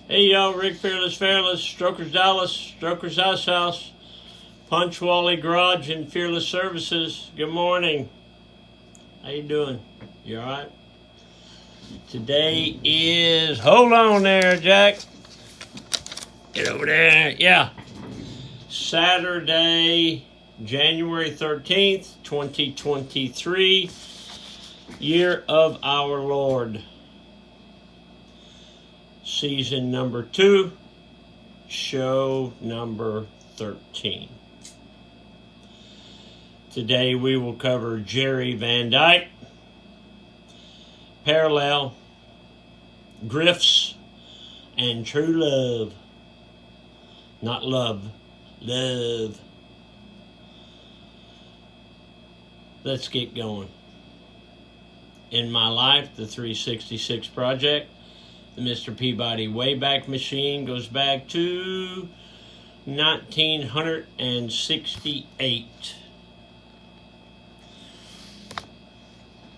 Hey y'all, Rick Fearless, Strokers Dallas, Strokers Ice House, Punch Wally Garage, and Fearless Services. Good morning. How you doing? You alright? Today is, hold on there, Jack. Get over there. Yeah. Saturday, January 13th, 2023, year of our Lord. Season number 2, show number 13. Today we will cover Jerry Van Dyke, Parallel, Griffs, and True Love. Not love, love. Let's get going. In My Life, the 366 Project. The Mr. Peabody Wayback Machine goes back to 1968.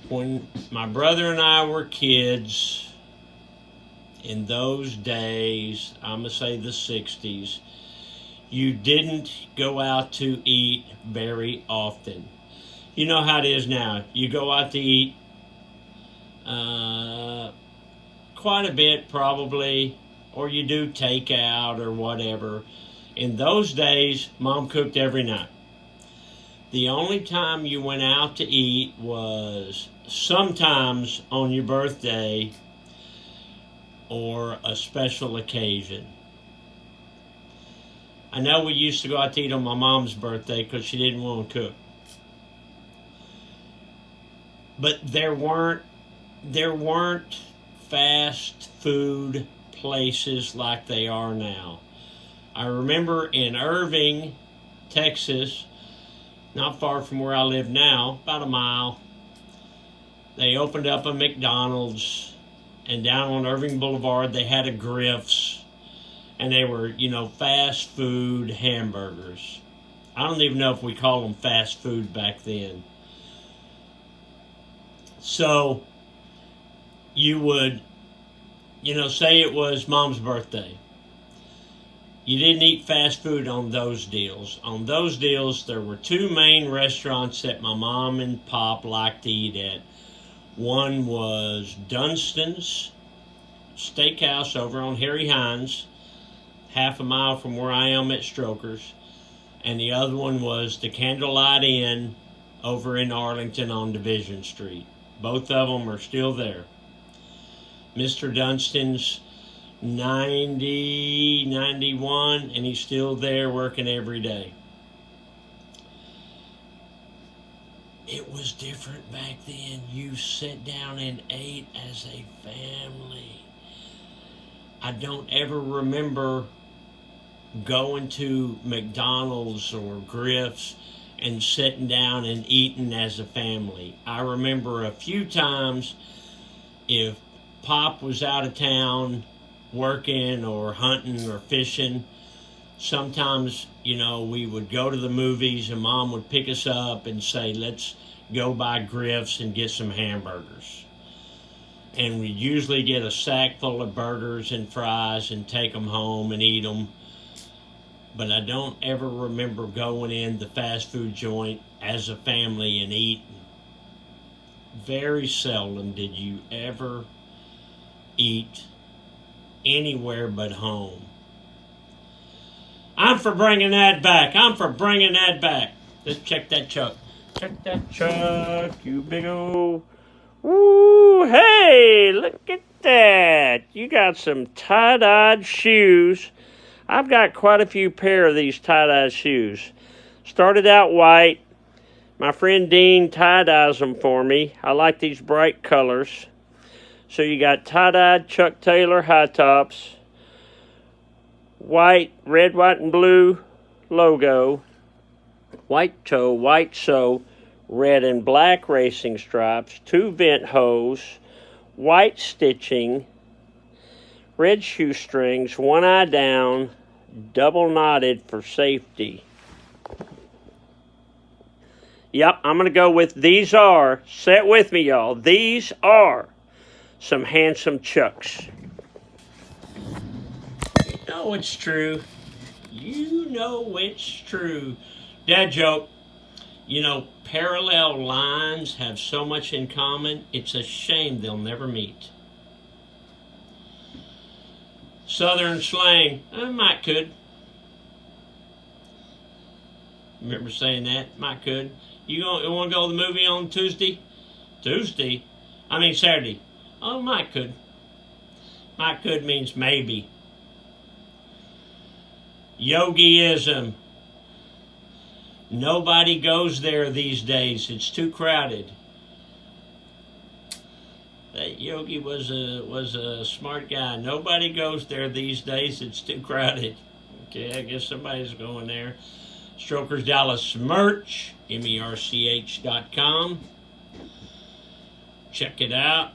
When my brother and I were kids, in those days, I'm going to say the 60s, you didn't go out to eat very often. You know how it is now. You go out to eat quite a bit probably, or you do takeout or whatever. In those days, Mom cooked every night. The only time you went out to eat was sometimes on your birthday or a special occasion. I know we used to go out to eat on my mom's birthday because she didn't want to cook. But there weren't fast food places like they are now. I remember in Irving, Texas, not far from where I live now, about a mile, they opened up a McDonald's, and down on Irving Boulevard they had a Griffs, and they were, fast food hamburgers. I don't even know if we called them fast food back then. So you would, say it was Mom's birthday. You didn't eat fast food on those deals. On those deals, there were 2 main restaurants that my mom and Pop liked to eat at. One was Dunstan's Steakhouse over on Harry Hines, half a mile from where I am at Strokers. And the other one was the Candlelight Inn over in Arlington on Division Street. Both of them are still there. Mr. Dunstan's 91, and he's still there working every day. It was different back then. You sat down and ate as a family. I don't ever remember going to McDonald's or Griffs and sitting down and eating as a family. I remember a few times, if Pop was out of town working or hunting or fishing, sometimes, we would go to the movies and Mom would pick us up and say, let's go by Griffs and get some hamburgers. And we'd usually get a sack full of burgers and fries and take them home and eat them. But I don't ever remember going in the fast food joint as a family and eating. Very seldom did you ever eat anywhere but home. I'm for bringing that back. Let's check that truck. Check that truck, you big old... Ooh, hey, look at that. You got some tie-dyed shoes. I've got quite a few pair of these tie-dye shoes. Started out white. My friend Dean tie-dyes them for me. I like these bright colors. So you got tie-dyed Chuck Taylor high tops, white, red, white, and blue logo, white toe, white sew, red and black racing stripes, 2 vent hose, white stitching, red shoestrings, 1 eye down, double knotted for safety. Yep, I'm going to go with these are, sit with me y'all, these are some handsome Chucks. know it's true. You know it's true. Dad joke. You know, parallel lines have so much in common, it's a shame they'll never meet. Southern slang, might could. Remember saying that? Might could. You want to go to the movie on Tuesday? Tuesday? I mean Saturday. Oh, might could. Might could means maybe. Yogiism. Nobody goes there these days. It's too crowded. That yogi was a smart guy. Nobody goes there these days. It's too crowded. Okay, I guess somebody's going there. Strokers Dallas merch, merch.com. Check it out.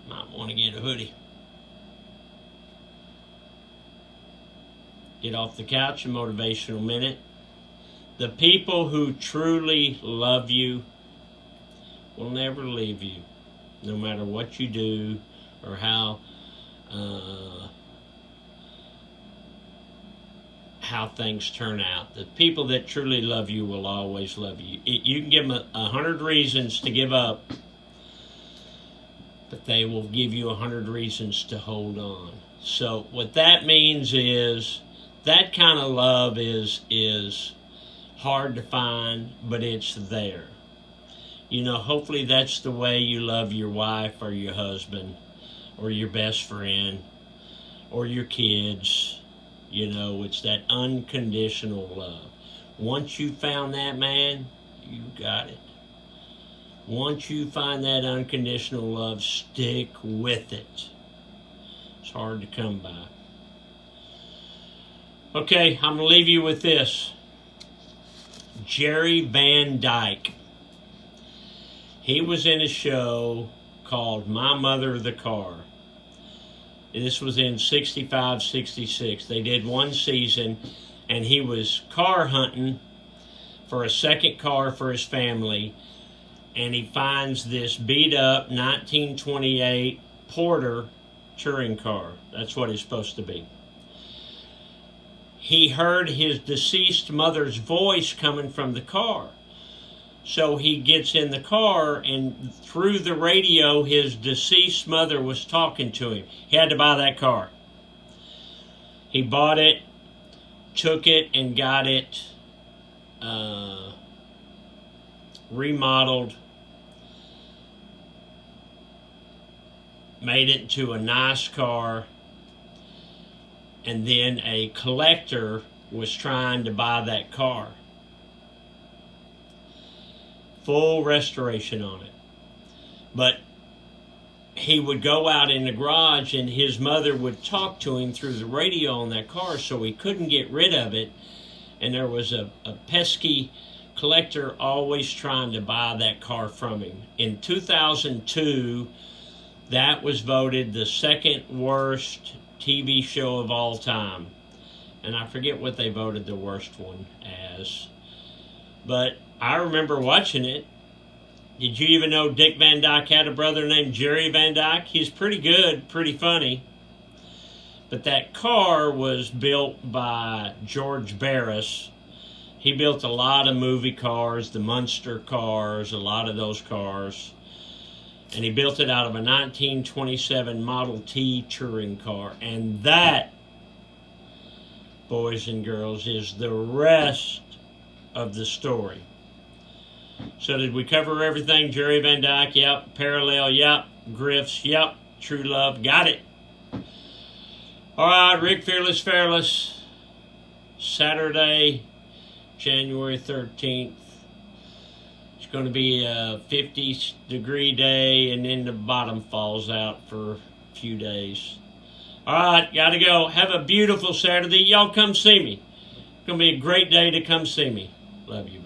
Might want to get a hoodie. Get off the couch, a motivational minute. The people who truly love you will never leave you, no matter what you do or how things turn out. The people that truly love you will always love you. You can give them 100 reasons to give up, but they will give you 100 reasons to hold on. So what that means is that kind of love is hard to find, but it's there. You know, hopefully that's the way you love your wife or your husband or your best friend or your kids. You know, it's that unconditional love. Once you found that man, you got it. Once you find that unconditional love, stick with it. It's hard to come by. Okay, I'm going to leave you with this. Jerry Van Dyke. He was in a show called My Mother the Car. This was in 65, 66. They did one season, and he was car hunting for a second car for his family, and he finds this beat-up 1928 Porter touring car. That's what it's supposed to be. He heard his deceased mother's voice coming from the car. So he gets in the car, and through the radio, his deceased mother was talking to him. He had to buy that car. He bought it, took it, and got it remodeled, made it into a nice car, and then a collector was trying to buy that car. Full restoration on it. But he would go out in the garage, and his mother would talk to him through the radio on that car, so he couldn't get rid of it. And there was a pesky collector always trying to buy that car from him. In 2002, that was voted the second worst TV show of all time. And I forget what they voted the worst one as. But I remember watching it. Did you even know Dick Van Dyke had a brother named Jerry Van Dyke? He's pretty good, pretty funny. But that car was built by George Barris. He built a lot of movie cars, the Munster cars, a lot of those cars. And he built it out of a 1927 Model T touring car. And that, boys and girls, is the rest of the story. So did we cover everything? Jerry Van Dyke, yep. Parallel, yep. Griffs, yep. True Love, got it. All right, Rick Fearless. Saturday, January 13th. It's going to be a 50-degree day, and then the bottom falls out for a few days. All right, got to go. Have a beautiful Saturday. Y'all come see me. It's going to be a great day to come see me. Love you.